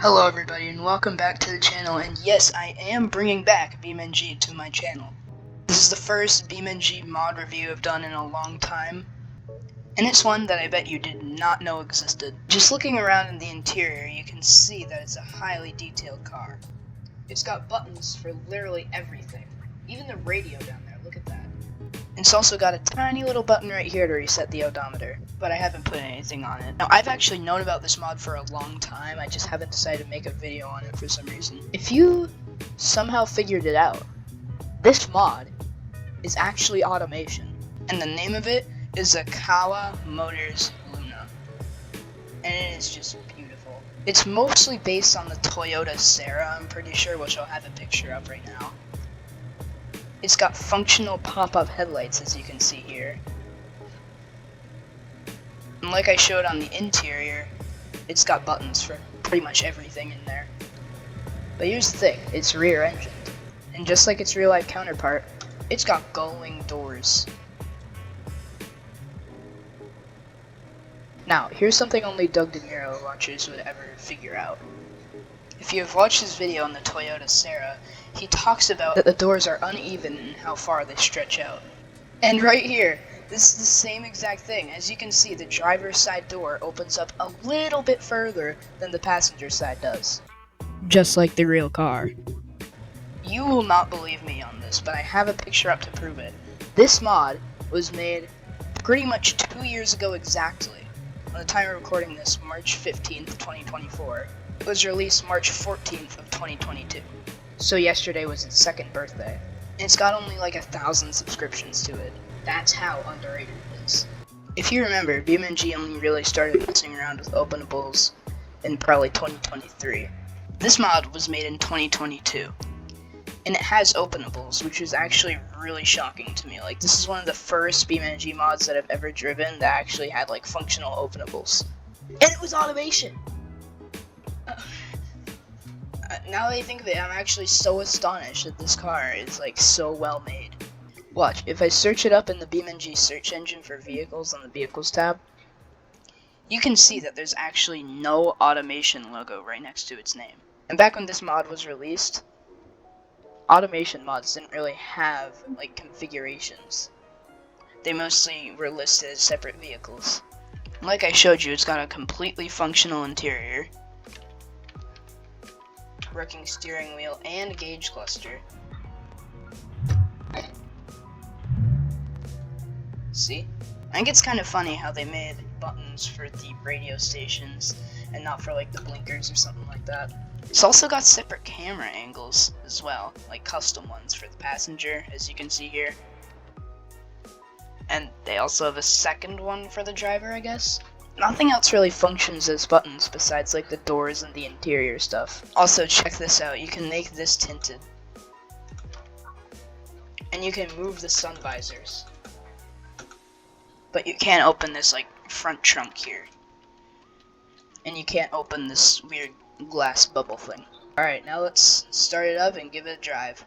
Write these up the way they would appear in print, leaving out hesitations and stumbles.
Hello everybody and welcome back to the channel, and yes, I am bringing back Beam.NG to my channel. This is the first Beam.NG mod review I've done in a long time, and it's one that I bet you did not know existed. Just looking around in the interior, you can see that it's a highly detailed car. It's got buttons for literally everything, even the radio down there, look at that. It's also got a tiny little button right here to reset the odometer, but I haven't put anything on it. Now, I've actually known about this mod for a long time, I just haven't decided to make a video on it for some reason. If you somehow figured it out, this mod is actually automation, and the name of it is a Kawa Motors Luna, and it is just beautiful. It's mostly based on the Toyota Serra, I'm pretty sure, which I'll have a picture up right now. It's got functional pop-up headlights, as you can see here. And like I showed on the interior, it's got buttons for pretty much everything in there. But here's the thing, it's rear-engined. And just like its real-life counterpart, it's got gull-wing doors. Now, here's something only Doug De Niro watchers would ever figure out. If you have watched his video on the Toyota Serra, he talks about that the doors are uneven in how far they stretch out. And right here, this is the same exact thing. As you can see, the driver's side door opens up a little bit further than the passenger side does. Just like the real car. You will not believe me on this, but I have a picture up to prove it. This mod was made pretty much 2 years ago exactly. On the time of recording this, March 15th, 2024. It was released March 14th of 2022. So yesterday was its second birthday. And it's got only like 1,000 subscriptions to it. That's how underrated it is. If you remember, Beam.NG only really started messing around with openables in probably 2023. This mod was made in 2022. And it has openables, which is actually really shocking to me. Like, this is one of the first Beam.NG mods that I've ever driven that actually had like functional openables. And it was automation! Now that I think of it, I'm actually so astonished that this car is like so well made. Watch, if I search it up in the Beam.NG search engine for vehicles on the vehicles tab, you can see that there's actually no automation logo right next to its name. And back when this mod was released, automation mods didn't really have like configurations. They mostly were listed as separate vehicles. Like I showed you, it's got a completely functional interior, working steering wheel, and gauge cluster. See? I think it's kind of funny how they made buttons for the radio stations and not for like the blinkers or something like that. It's also got separate camera angles as well, like custom ones for the passenger, as you can see here. And they also have a second one for the driver, I guess. Nothing else really functions as buttons besides like the doors and the interior stuff. Also, check this out, you can make this tinted. And you can move the sun visors. But you can't open this like front trunk here. And you can't open this weird glass bubble thing. Alright, now let's start it up and give it a drive.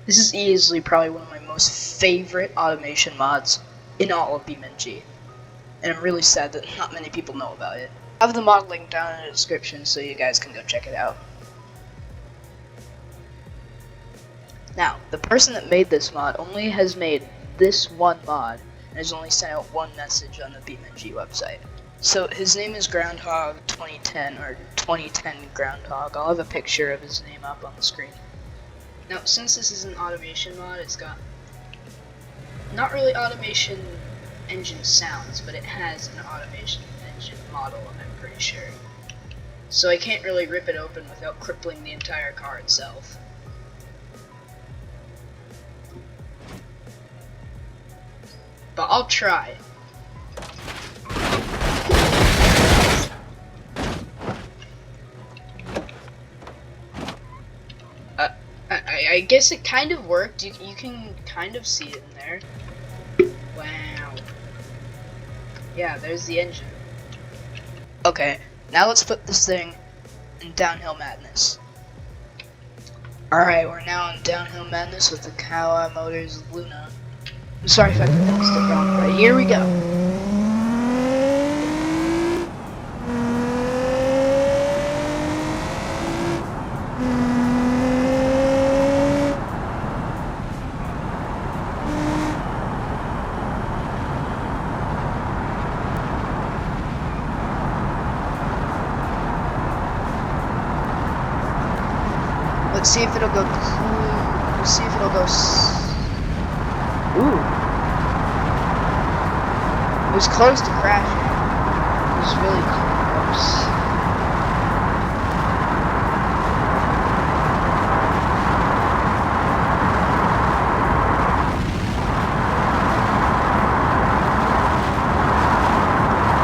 This is easily probably one of my most favorite automation mods in all of Beam.NG, and I'm really sad that not many people know about it. I have the mod link down in the description so you guys can go check it out. Now, the person that made this mod only has made this one mod and has only sent out one message on the Beam.NG website. So his name is Groundhog 2010 or 2010 Groundhog. I'll have a picture of his name up on the screen. Now, since this is an automation mod, it's got not really automation engine sounds, but it has an automation engine model, I'm pretty sure. So I can't really rip it open without crippling the entire car itself. But I'll try. I guess it kind of worked. You can kind of see it in there. Wow. Yeah, there's the engine. Okay, now let's put this thing in Downhill Madness. Alright, we're now in Downhill Madness with the Kawa Motors Luna. I'm sorry if I pronounced it wrong, but here we go. Let's see if it'll go. Let's see if it'll go. Ooh. It was close to crashing. It was really close.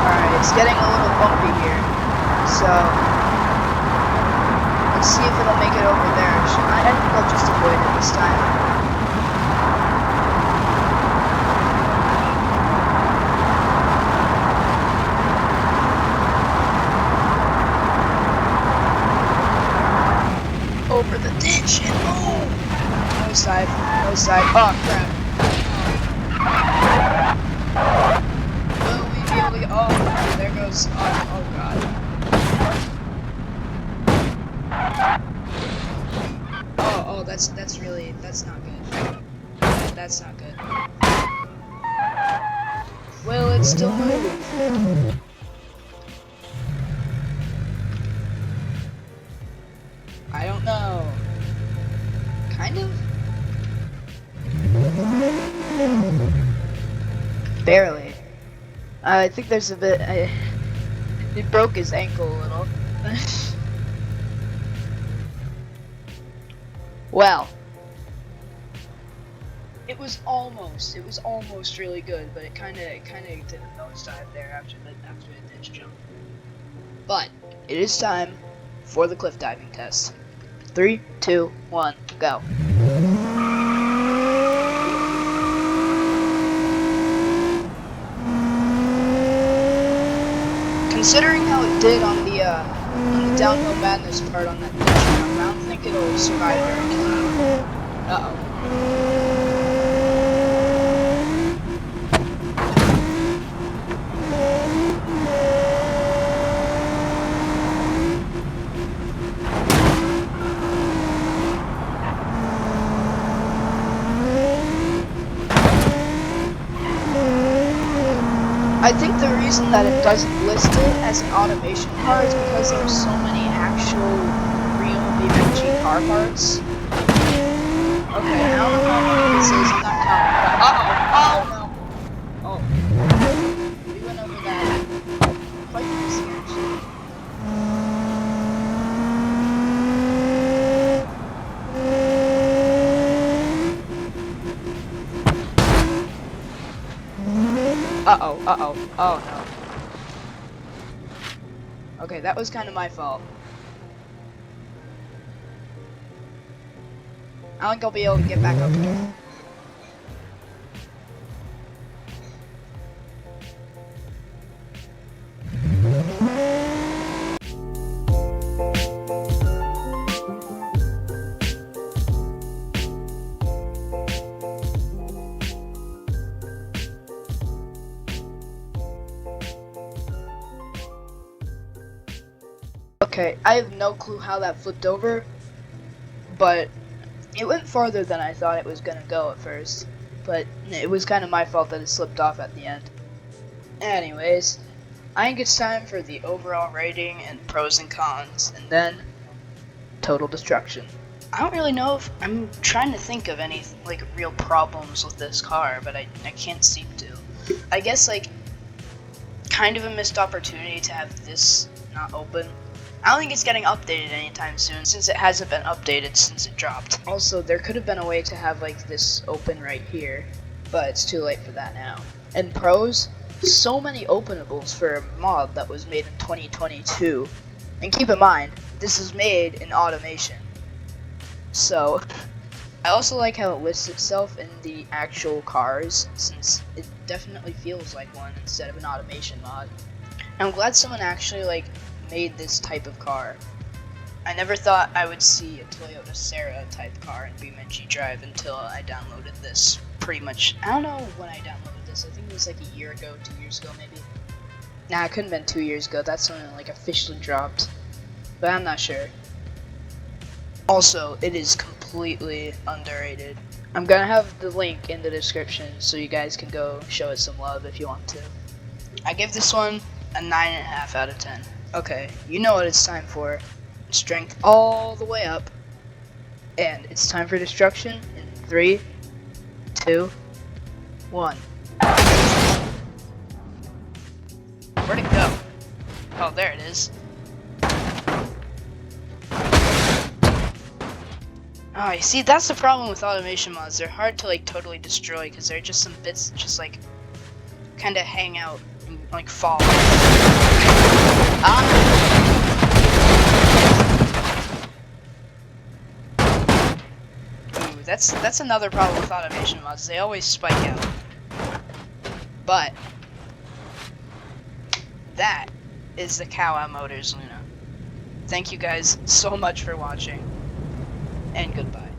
Alright, it's getting a little bumpy here. So. Let's see if it'll make it over there. I think I'll just avoid it this time. Over the ditch and oh! No side, no side. Oh crap. Will we be able to get, oh, there goes, oh god. Oh, that's really, that's not good. That's not good. Will it still move? I don't know. Kind of? Barely. I think there's a bit, it broke his ankle a little. Well, it was almost really good, but it kind of did a nosedive there after the ditch jump. But it is time for the cliff diving test. 3, 2, 1, go. Considering how it did on the Downhill Madness part on that ditch jump, I don't think it'll survive very long. Uh-oh. I think the reason that it doesn't list it as an automation car is because there's so many actual real Beam.NG car parts. Okay, I don't know how many this is, I'm not counting, but oh no! We went over that quite nicely actually. Uh-oh, oh no. Okay, that was kind of my fault. I don't think I'll be able to get back up here. Okay, I have no clue how that flipped over, but it went farther than I thought it was gonna go at first. But it was kind of my fault that it slipped off at the end. Anyways, I think it's time for the overall rating and pros and cons, and then total destruction. I don't really know if I'm trying to think of any like real problems with this car, but I can't seem to. I guess like kind of a missed opportunity to have this not open. I don't think it's getting updated anytime soon since it hasn't been updated since it dropped. Also, there could have been a way to have like this open right here, but it's too late for that now. And pros, so many openables for a mod that was made in 2022. And keep in mind, this is made in automation. So, I also like how it lists itself in the actual cars, since it definitely feels like one instead of an automation mod. And I'm glad someone actually like made this type of car. I never thought I would see a Toyota Serra type car in Beam.NG Drive until I downloaded this pretty much. I don't know when I downloaded this. I think it was like a year ago, 2 years ago maybe. Nah, it couldn't have been 2 years ago. That's when it like officially dropped. But I'm not sure. Also, it is completely underrated. I'm gonna have the link in the description so you guys can go show it some love if you want to. I give this one a 9.5 out of 10. Okay, you know what it's time for. Strength all the way up. And it's time for destruction in 3, 2, 1. Where'd it go? Oh, there it is. Oh, you see, that's the problem with automation mods. They're hard to like totally destroy because they're just some bits that just like kind of hang out and like fall. Ooh, that's another problem with automation mods. They always spike out. But that is the Cow Motors Luna. Thank you guys so much for watching, and goodbye.